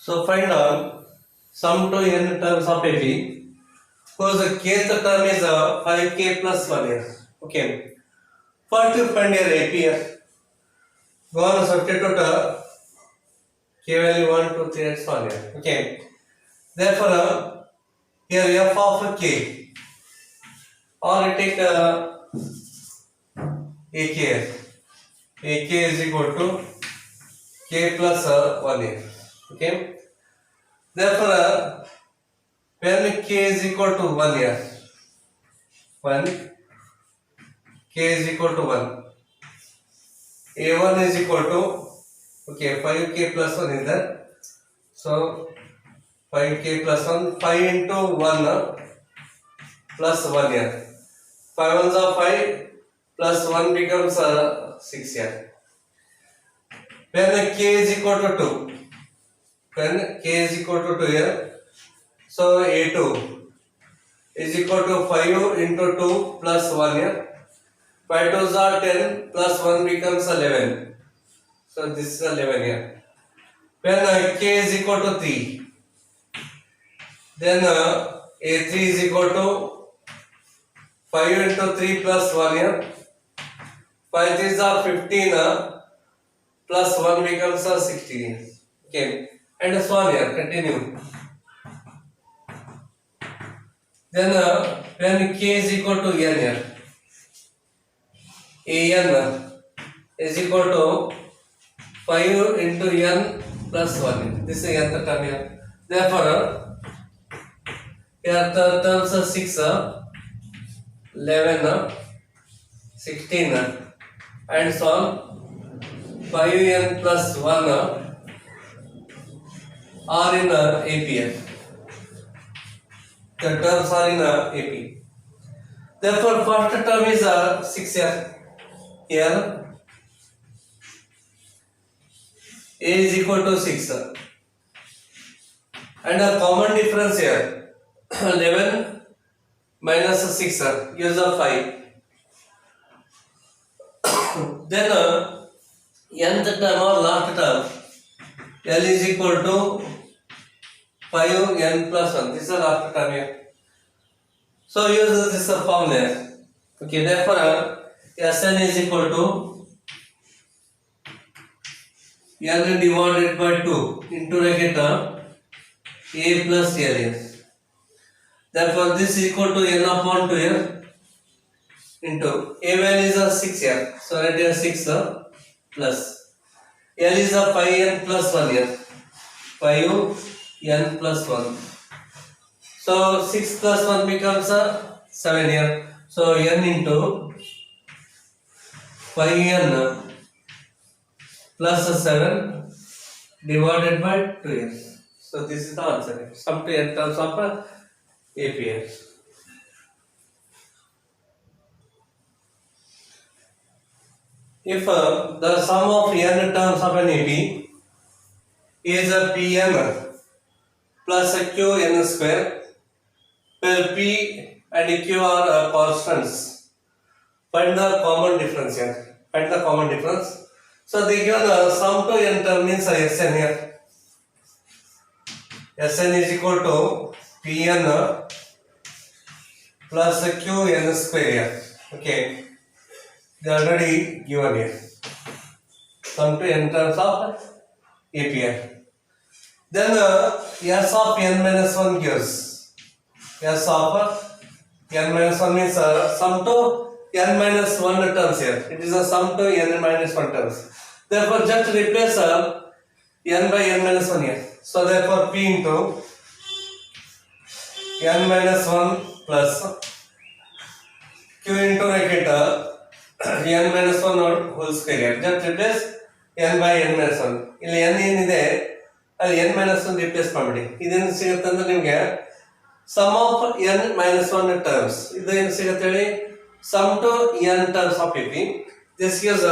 So find out sum to n terms of AP. Suppose the kth term is 5k plus 1 here. Okay. First you find your AP here. Go on substitute k value 1, 2, 3 and so on here. Okay. Therefore here f of k, or you take ak here. Ak is equal to k plus 1 here. Okay. Therefore when k is equal to 1 here, when k is equal to 1, a1 is equal to, okay, 5k plus 1 is there. So 5k plus 1, 5 into 1 plus 1 here. 5 ones are 5 plus 1 becomes 6 here. When k is equal to 2, when k is equal to 2 here, so a2 is equal to 5 into 2 plus 1 here. 5 2s are 10 plus 1 becomes 11. So this is 11 here. When k is equal to 3, then a3 is equal to 5 into 3 plus 1 here. 5 3s are 15 plus 1 becomes 16. Okay. And so on here. Continue. Then when k is equal to n here, an is equal to 5 into n plus 1. This is nth term here. Therefore, here the terms are 6, 11, 16, and so on. 5n plus 1 are in AP. The terms are in AP. Therefore, first term is 6 here. Here a is equal to 6, and a common difference here 11 minus 6 gives a 5. Then nth term or last term L is equal to 5n plus 1. This is the last term here. So use this formula. Okay, therefore Sn is equal to n divided by 2 into bracket a plus l. Therefore this is equal to n upon 2 here into a value is 6 here. So write here 6 plus l is 5n plus 1 here. 5n plus 1. So 6 plus 1 becomes 7 here. So n into 5n plus 7 divided by 2 here. So this is the answer. Sum to n terms of AP here. If the sum of n terms of an AP is a Pn plus a Qn square, where P and Q are constants, find the common difference here. Find the common difference. So they give the sum to n term means Sn here. Sn is equal to Pn plus Qn square here. Okay. They are already given here. Sum to n terms of AP here. Then S of n minus 1 gives. S of n minus 1 means sum to n minus 1 terms here. It is a sum to n minus 1 terms. Therefore, just replace n by n minus 1 here. So, therefore, P into n minus 1 plus Q into bracket n minus 1 whole square here. Just replace n by n minus 1. ಇಲ್ಲಿ n ಏನಿದೆ ಅಲ್ಲಿ n minus 1 replace ಮಾಡಿಬಿಡಿ. ಇದೇನು ಸಿಗುತ್ತೆ ಅಂದ್ರೆ ನಿಮಗೆ sum of n minus 1 terms. ಇದು ಏನು ಸಿಗುತ್ತೆ ಹೇಳಿ? Sum to n terms of AP. This gives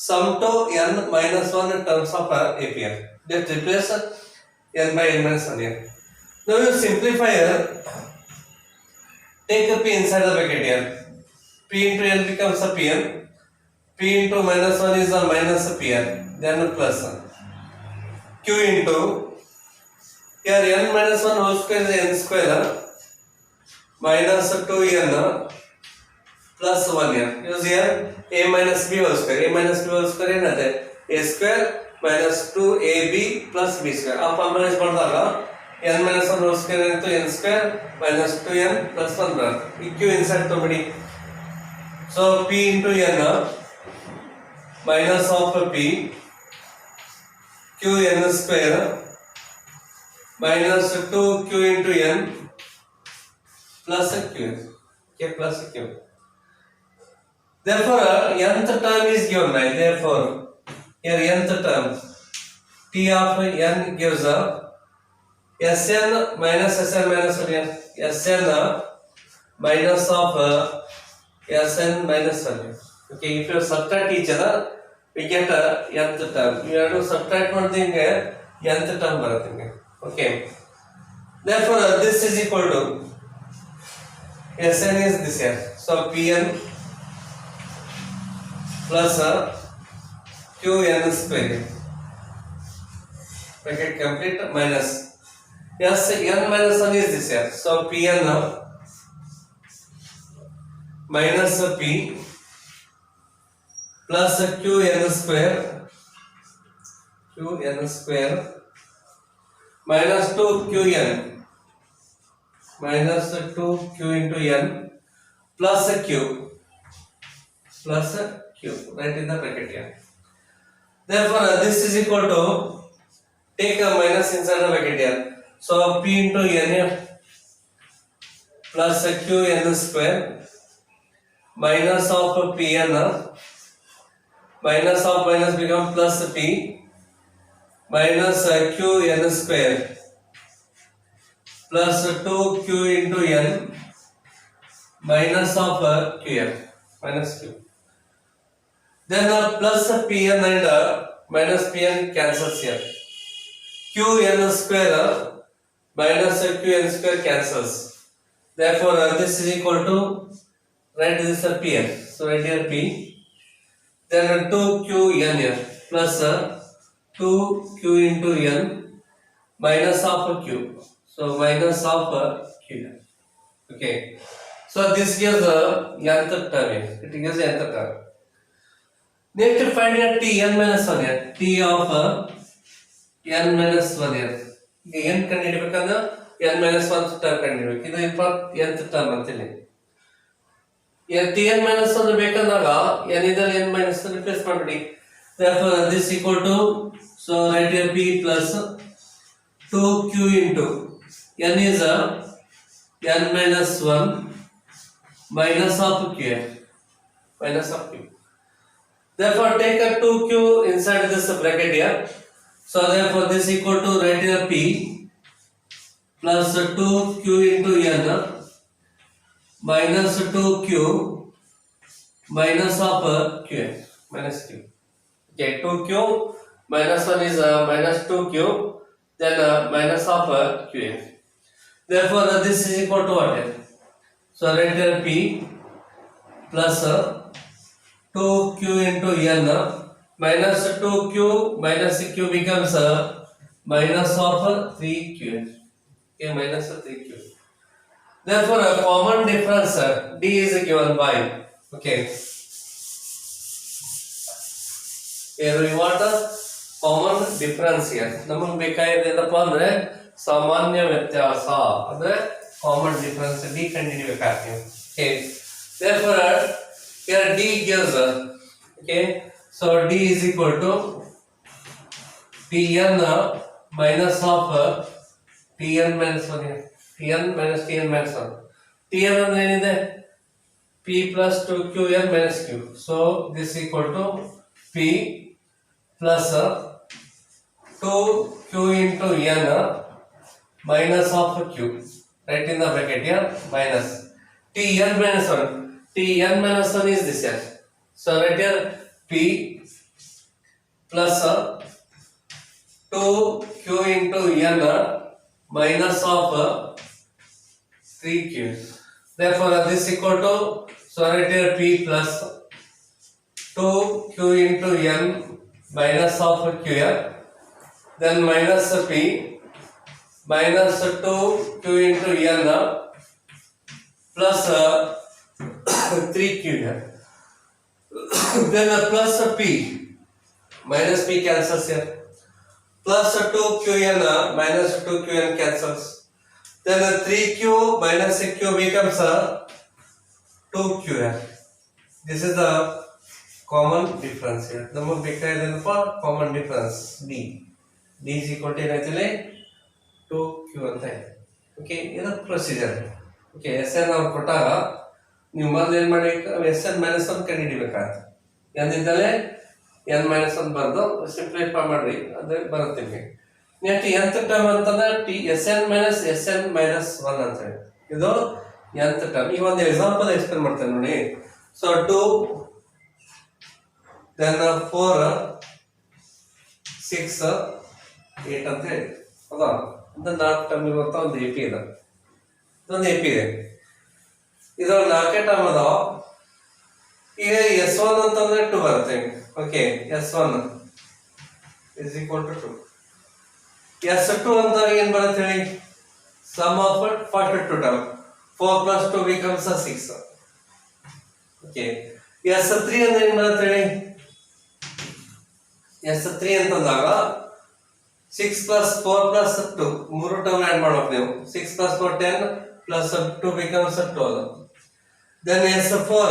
sum to n minus 1 terms of AP here. Just replace n by n minus 1 here. Now you simplify here. Take a p inside the bracket here. P into n becomes a pn. P into minus 1 is a minus a pn. Then plus q into here n minus 1 whole square is n square minus 2n plus 1n. Use here a minus b whole square. A minus b whole square ಏನಂತೆ a square minus 2ab plus b square. ಆ ಫಾರ್ಮುಲೇಸ್ ಮಾಡಿದಾಗ n minus 1 whole square into n square minus 2n plus 1 ಬರುತ್ತೆ. ಈ q insert ತಗೊಂಬಿಡಿ. So p into n minus of p q n square minus 2q into n plus q. Okay, plus q. Therefore, nth term is given, right? Therefore, here nth term t of n gives Sn minus Sn minus 1 Sn minus of Sn minus 1. Okay, if you subtract each other, we get nth term. You have to subtract one thing, nth term barathenge. Okay. Therefore, this is equal to Sn is this here. So Pn plus Qn square. Bracket complete minus Sn minus 1 is this here. So Pn minus p plus Qn square minus 2Qn minus 2Q into n plus Q. Right in the bracket here. Therefore, this is equal to, take a minus inside the bracket here. So p into n plus Qn square minus of Pn minus of minus become plus p minus Qn square plus 2Q into n minus of Qn minus Q. Then plus Pn and minus Pn cancels here. Qn square minus Qn square cancels. Therefore, this is equal to, write this Pn. So write here P. Then 2Qn here plus 2Q into n minus of Q. So minus of Q. Okay. So this gives nth term. It gives nth term. Next, find here t n minus 1 here. T of n minus 1 here. n ಕಂಡುಹಿಡಿಯಬೇಕಂದ್ರೆ n minus 1 term ಕಂಡುಹಿಡಿಯಬೇಕು. ಇದು nth term ಅಂತೇಳಿ. t n minus 1 ಬೇಕಂದಾಗ n ಇದರಲ್ಲಿ n minus 1 replace ಮಾಡ್ಬಿಡಿ. Therefore, this equal to, so write here p plus 2q into n is n minus 1 minus of q. Therefore, take a 2q inside this bracket here. So therefore, this equal to, write here p plus 2q into n minus 2q minus of q minus q. Okay, 2q minus 1 is minus 2q, then minus of q. Therefore, this is equal to what? So write here p plus 2q into n minus 2q minus q becomes minus of 3q. Okay, minus 3q. Therefore, a common difference d is given by, okay, here we want a common difference here. ನಮಗೆ ಬೇಕಾಗಿರೋದೇನಪ್ಪ ಅಂದ್ರೆ ಸಾಮಾನ್ಯ ವ್ಯತ್ಯಾಸ ಅಂದ್ರೆ common difference d ಕಂಡುಹಿಡಿಯಬೇಕಾಗ್ತದೆ. Okay, therefore here d gives, okay, so d is equal to Tn minus of Tn minus 1 here. Tn minus Tn minus 1. Tn ಅಂದ್ರೆ ಏನಿದೆ? p plus 2qn minus q. So this equal to p plus 2q into n minus of q. Right in the bracket here, minus Tn minus 1. Tn minus 1 is this here. So right here p plus 2q into n minus of 3q. Therefore, this equal to, so right here p plus 2q into n minus of q here, then minus p, minus 2q into n plus 3q here. Then plus p minus p cancels here. Plus 2qn minus 2qn cancels. Then 3q minus q becomes 2q here. This is the common difference here. ನಮಗೆ ಬೇಕಾಗಿರೋದಪ್ಪ common difference d. d is equal to ಏನಾಯ್ತಲ್ಲಿ 2q ಅಂತ ಇದೆ. Okay ಇದು procedure. Okay yes N ಅವ್ರು ಕೊಟ್ಟಾಗ ನೀವು ಮೊದಲು ಏನು ಮಾಡಿ ಎಸ್ ಎನ್ ಮೈನಸ್ 1 ಕಂಡುಹಿಡಿಬೇಕಾಗುತ್ತೆ. ಎಂದಿಂದಲೇ n ಮೈನಸ್ 1 ಬರೆದು ಸಿಂಪ್ಲಿಫೈ ಮಾಡ್ರಿ ಅದು ಬರುತ್ತೆ ನಿಮಗೆ. ನೆಕ್ಸ್ಟ್ nth ಟರ್ಮ್ ಅಂತಂದ್ರೆ ಟಿ ಎಸ್ ಎನ್ ಮೈನಸ್ 1 ಅಂತ ಹೇಳಿ ಇದು nth ಟರ್ಮ್. ಈ ಒಂದು ಎಕ್ಸಾಂಪಲ್ ಎಕ್ಸ್ಪ್ಲೇನ್ ಮಾಡ್ತೇನೆ ನೋಡಿ. ಸೊ 2 then 4 6 8 ಅಂತ ಹೇಳಿ ಹೌದಾ. ಅಂತ 4 ಟರ್ಮ್ ಇರುವಂತ ಒಂದು ಎಪಿ ಇದೆ. ಇದೊಂದು ಎಪಿ ಇದೆ. ಇದ್ರಲ್ಲಿ 4 ಟರ್ಮ್ ಅದಾವ. ಈಗ S1 ಅಂತಂದ್ರೆ 2 ಬರುತ್ತೆ. Okay S1 is equal to 2. S2 ಅಂತ ಏನು ಬರುತ್ತೆ ಹೇಳಿ sum of first 2 term 4 plus 2 becomes 6. Okay S3 ಅಂದ್ರೆ ಏನು ಬರುತ್ತೆ ಹೇಳಿ S3 ಅಂತಂದಾಗ 6 plus 4 plus 2 ಮೂರು ಟರ್ಮ್ ಆಡ್ ಮಾಡಬೇಕು ನೀವು. 6 plus 4 10 plus 2 becomes 12. then S4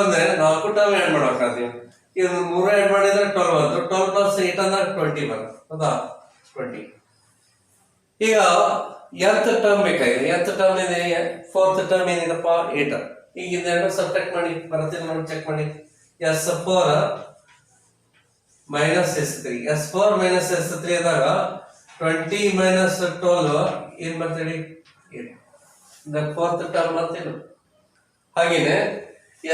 ಅಂದ್ರೆ 4 ಟರ್ಮ್ ಆಡ್ ಮಾಡಬೇಕಾಗುತ್ತೆ ನೀವು. ಇದು ಮೂರು ಆಡ್ ಮಾಡಿದ್ರೆ 12 ಬಂತು. 12 plus 8 ಅಂದ್ರೆ 20 ಬಂತು ಹೌದಾ 20. ಈಗ nth ಟರ್ಮ್ ಬೇಕಾಗಿದೆ. nth ಟರ್ಮ್ ಇದೆ 4th ಟರ್ಮ್ ಏನಿದೆಪ್ಪ 8. ಈಗ ಇದೆರಡು ಸಬ್ಟ್ರಾಕ್ಟ್ ಮಾಡಿ ಬರುತ್ತೆ ನೋಡಿ ಚೆಕ್ ಮಾಡಿ. S4 minus S3 S4 minus S3 ಆದಾಗ 20 minus 12 ಏನು ಬರ್ತದೆ 8. the 4th ಟರ್ಮ್ ಅಂತ ಇದು. ಹಾಗೇನೆ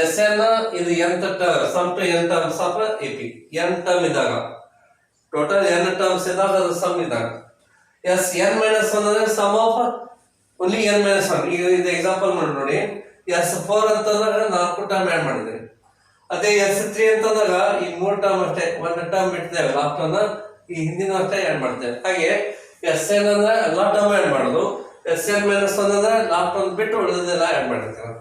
Sn ಇದು nth term sum to n terms of AP. n term ಇದ್ದಾಗ ಟೋಟಲ್ n ಟರ್ಮ್ಸ್ ಇದ್ದಾಗ ಅದು ಸಮ್ ಇದ್ದಾಗ Sn minus 1 ಅಂದ್ರೆ sum of only n minus 1. ಈಗ ಇದು ಎಕ್ಸಾಂಪಲ್ ನೋಡಿ S4 ಅಂತಂದಾಗ 4 ಟರ್ಮ್ ಆಡ್ ಮಾಡಿದ್ರಿ. ಅದೇ S3 ಅಂತಂದಾಗ ಈ 3 ಟರ್ಮ್ ಅಷ್ಟೇ ಒಂದು ಟರ್ಮ್ ಬಿಡ್ತೇವೆ ಲಾಸ್ಟ್ ಅನ್ನ ಈ ಹಿಂದಿನ ಅಷ್ಟೇ ಆಡ್ ಮಾಡ್ತೇವೆ. ಹಾಗೆ Sn ಅಂದ್ರೆ ಎಲ್ಲಾ ಟರ್ಮ್ ಆಡ್ ಮಾಡೋದು. Sn minus 1 ಅಂದ್ರೆ ಲಾಸ್ಟ್ ಒಂದು ಬಿಟ್ಟು ಉಳಿದೆಲ್ಲ ಆಡ್ ಮಾಡಿರ್ತೇವೆ.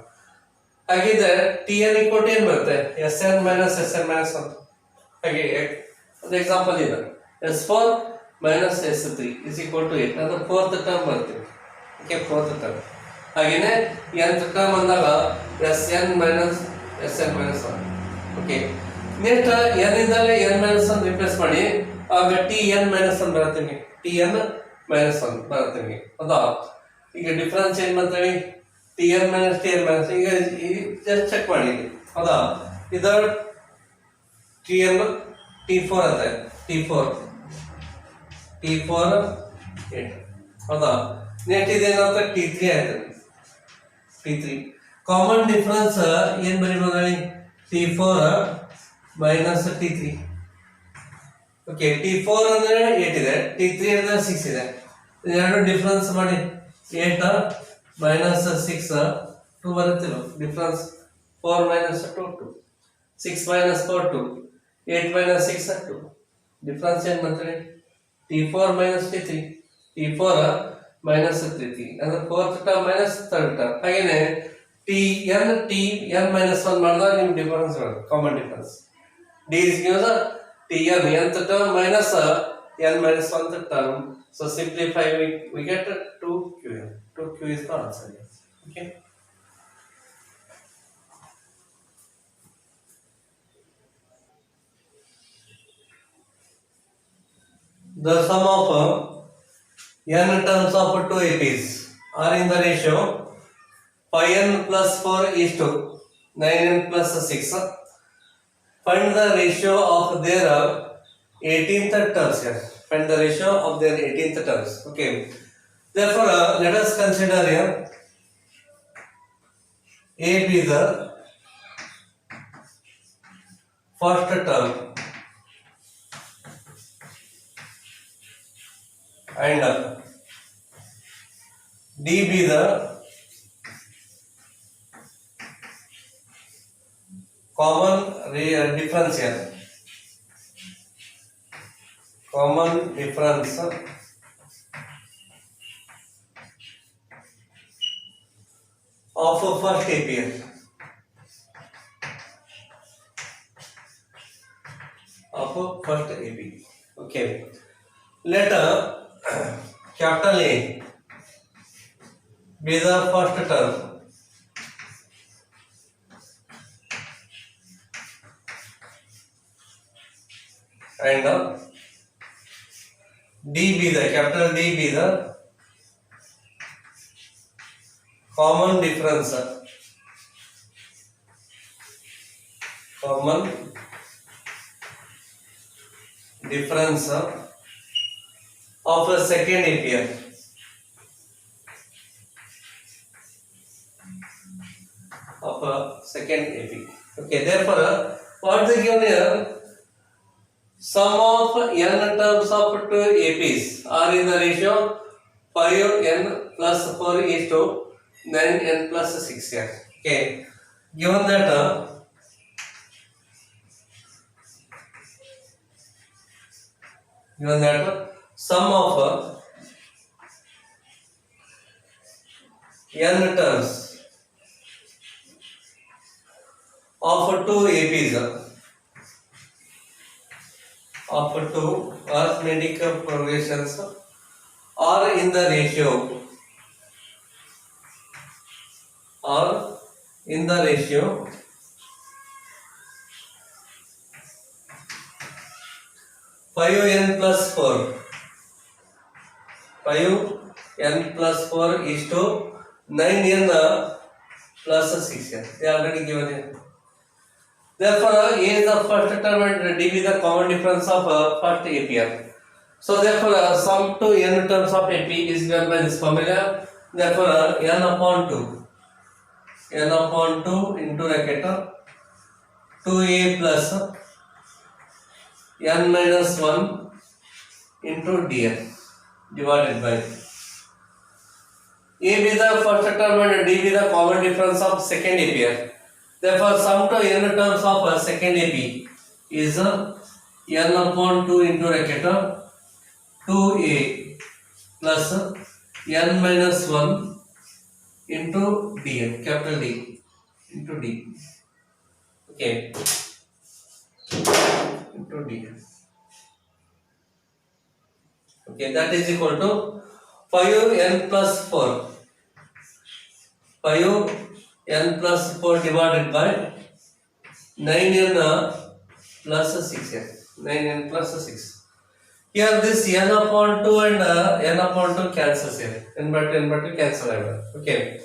ಹಾಗಿದ್ರೆ Tn equal to ಏನು ಬರುತ್ತೆ Sn minus Sn minus 1. ಹಾಗೆ ಒಂದು ಎಕ್ಸಾಂಪಲ್ ಇದೆ S4 minus S3 is equal to 8 ಅದು 4th ಟರ್ಮ್ ಬರುತ್ತೆ. Okay 4th term. ಹಾಗೇನೆ nth ಟರ್ಮ್ ಅಂದಾಗ Sn minus Sn minus 1. Okay next n ಇಂದಲೇ n minus 1 ರಿಪ್ಲೇಸ್ ಮಾಡಿ ಆಗ Tn minus 1 ಬರುತ್ತೆ ನಿಮಗೆ. Tn minus 1 ಬರುತ್ತೆ ನಿಮಗೆ ಹೌದಾ. ಈಗ ಡಿಫರೆನ್ಸ್ ಏನು ಮಾಡ್ತೀವಿ Tn minus Tn minus ಈಗ ಜಸ್ಟ್ ಚೆಕ್ ಮಾಡಿ ಹೌದಾ. ಇದು Tn T4 ಅಂತ T4 8 ಹೌದಾ. ನೆಕ್ಸ್ಟ್ ಇದೇನಾಗುತ್ತೆ T3 ಆಯ್ತು. T3 ಕಾಮನ್ ಡಿಫರೆನ್ಸ್ ಏನು ಬರೀಬಹುದು ಹೇಳಿ T4 minus T3. Okay T4 ಅಂದ್ರೆ 8 ಇದೆ. T3 ಅಂದ್ರೆ 6 ಇದೆ. ಎರಡು ಡಿಫರೆನ್ಸ್ ಮಾಡಿ 8 minus 6 2 ಬರುತ್ತಿಲ್ಲ difference. 4 minus 2 2 6 minus 4 2 8 minus 6 2 difference ಏನು ಮಾಡ್ತಾರೆ T4 minus T3 T4 minus T3 ಅಂದ್ರೆ 4th term minus 3rd term. ಹಾಗೇನೆ Tn minus 1 ಮಾಡಿದಾಗ ನಿಮ್ಗೆ ಡಿಫರೆನ್ಸ್ ಬರುತ್ತೆ common difference. D is given Tn nth term minus n minus 1th term. So simplify we get 2q. 2q is the answer. Okay. The sum of n terms of two APs are in the ratio 5n plus 4 is to 9n plus 6. Find the ratio of their 18th terms here. Find the ratio of their 18th terms. Okay. Therefore, let us consider here A be the first term and D be the common difference here. Common difference of a first APR. Of a first AP. Okay. Let capital A be the first term and D be the capital D be the common difference. Common difference of a second APR. Of a second AP. Okay, therefore, what is given here? Sum of n terms of two APs are in the ratio 5n plus 4 is to 9n plus 6 here. Okay, given that sum of n terms of two APs of two arithmetic progressions are in the ratio 5n plus 4. 5n plus 4 is to 9n plus 6n. They are already given here. Therefore, A is the first term and D is the common difference of first APR. So, therefore, sum to n terms of AP is given by this formula. Therefore, n upon 2 into bracket 2A plus n minus 1 into dn divided by A be the first term and D be the common difference of second APR. Therefore, sum to n terms of second AP is n upon 2 into bracket 2A plus n minus 1 into dn, capital D into D. Okay, into dn. Okay, that is equal to 5n plus 4. 5n plus 4 divided by 9n plus 6n. 9n plus 6. Here this n upon 2 and n upon 2 cancels here. N by 2 cancel out. Okay.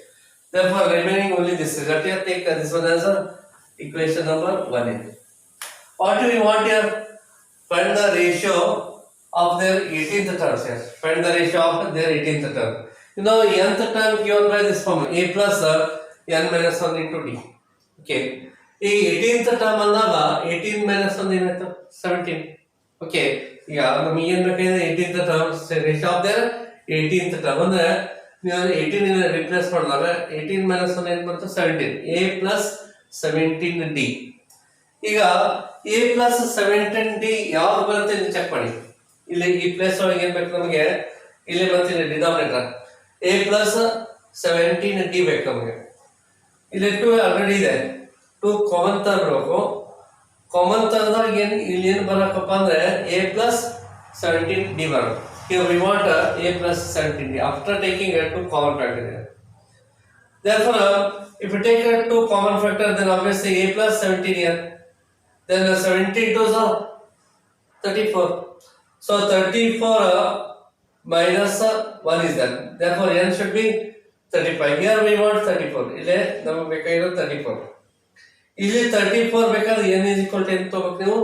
Therefore, remaining only this. Let us take this one as equation number 1. What do we want here? Find the ratio of their 18th terms here. Find the ratio of their 18th term. You know, nth term given by this formula a plus n minus 1 into d. Okay. ಈ 18th term ಅಂದಾಗ 18 minus 1 ಏನಾಯ್ತು 17. Okay, ಈಗ ನಮಗೆ ಏನು ಬೇಕಾಗಿದೆ 18th term ratio of their 18th term ಅಂದ್ರೆ ನೀವು 18 ಇಂದ ರಿಪ್ಲೇಸ್ ಮಾಡಿದಾಗ 18 minus 1 ಏನು ಬಂತು 17. a plus 17d. ಈಗ a plus 17d ಯಾವಾಗ ಬರುತ್ತೆ ಅಂತ ಚೆಕ್ ಮಾಡಿ. ಇಲ್ಲಿ ಈ ಪ್ಲೇಸ್ ಒಳಗೆ ಏನು ಬೇಕು ನಮಗೆ, ಇಲ್ಲಿ ಬಂತಿದೆ ಡಿನಾಮಿನೇಟರ್ a plus 17d ಬೇಕು ನಮಗೆ. ಇಲ್ಲಿ 2 ಆಲ್ರೆಡಿ ಇದೆ, 2 ಕಾಮನ್ ತರಬೇಕು. ಕಾಮನ್ ತರದಾಗ ಇಲ್ಲಿ ಏನು ಬರಬೇಕಪ್ಪ ಅಂದ್ರೆ a plus 17d ಬರುತ್ತೆ. Here we want a plus 17d after taking a 2 common factor here. Therefore, if you take a 2 common factor, then obviously a plus 17 here. Then 17 to 34. So 34 minus 1 is there. Therefore, n should be 35. Here we want 34. ಇಲ್ಲಿ ನಮಗೆ ಬೇಕಾಗಿರೋ 34. ಇಲ್ಲಿ 34 ಬೇಕಾದ್ರೆ n is equal to ಏನು ತಗೋಬೇಕು ನೀವು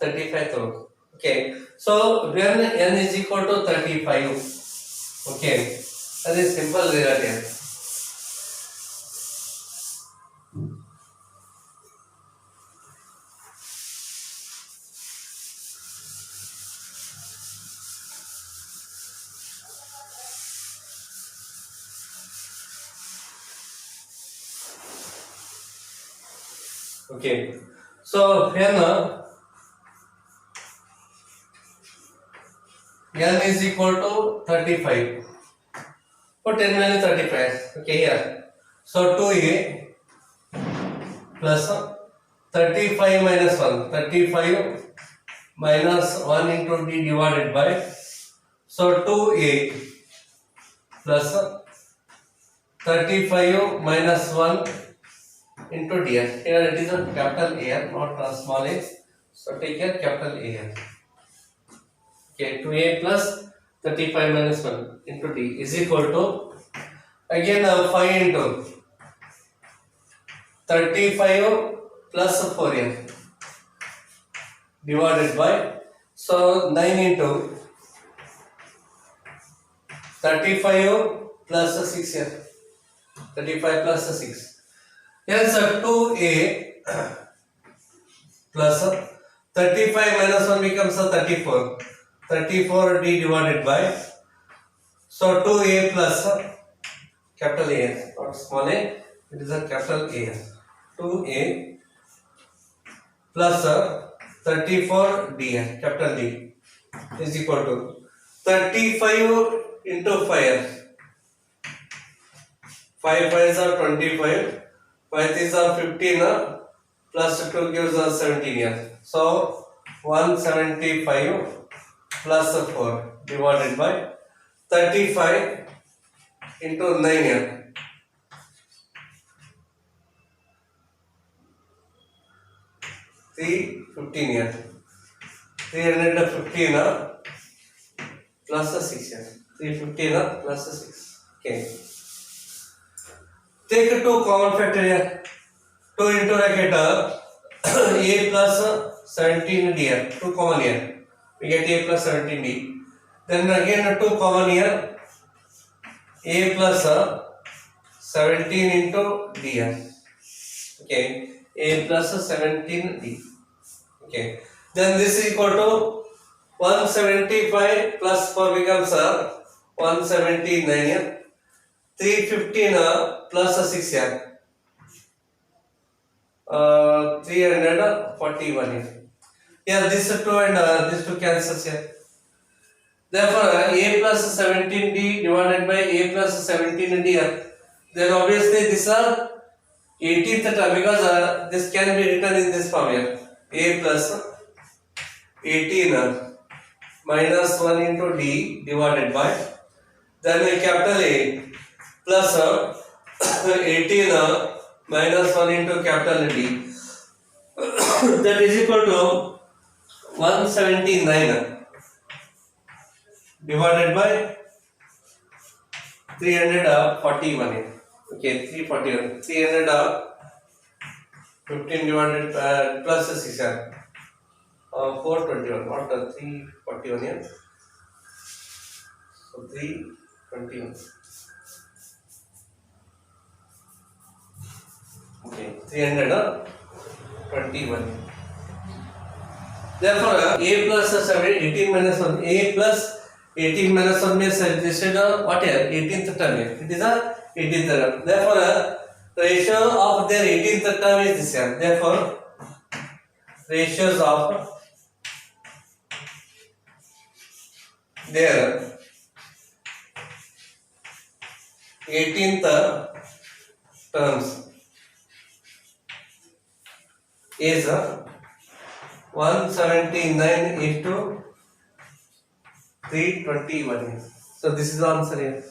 35 ತಗೋಬೇಕು. Okay. So when n is equal to 35. Okay. That is simple relative. Okay, so here n is equal to 35. Put n value 35. Okay, here So 2a plus 35 minus 1. 35 minus 1 into d divided by. So 2a plus 35 minus 1 into dr. Here it is a capital A, not a small a. So take here capital A. Okay, 2a plus 35 minus 1 into d is equal to, again 5 into 35 plus 4a divided by, so 9 into 35 plus 6 here, 35 plus 6. Yes, 2a plus 35 minus 1 becomes 34. 34 d divided by, so 2a plus capital A, not small a, it is a capital A. 2a plus 34 d, capital D, is equal to 35 into 5. 5 5s are 25, 5 is 15, plus 2 gives us 17 here. So 175 plus 4 divided by 35 into 9 here. 315 here. 315 plus 6 here. 315 plus 6. Okay. Take 2 common factor here. 2 into bracket a plus 17d here. 2 common here. We get a plus 17d. Then again 2 common here. A plus 17 into d here. Okay. A plus 17d. Okay. Then this is equal to 175 plus 4 becomes 179 here. 315 plus 6 here. 341 here. Here this 2 and this 2 cancels here. Therefore a plus 17d divided by a plus 17d here. Then obviously this are 18th term, because this can be written in this form here. A plus 18 minus 1 into d divided by, then a capital A plus 18 minus 1 into capital D, that is equal to 179 divided by 341. Okay, 341. 315 divided plus 6 421. What 341 here? So 321. Okay, 321. Therefore, a plus 18 minus 1. A plus 18 minus 1 means this is what here? 18th term here. It is a 18th term. Therefore, ratio of their 18th term is this here. Therefore, ratios of their 18th terms is 179 into 321. So this is the answer here.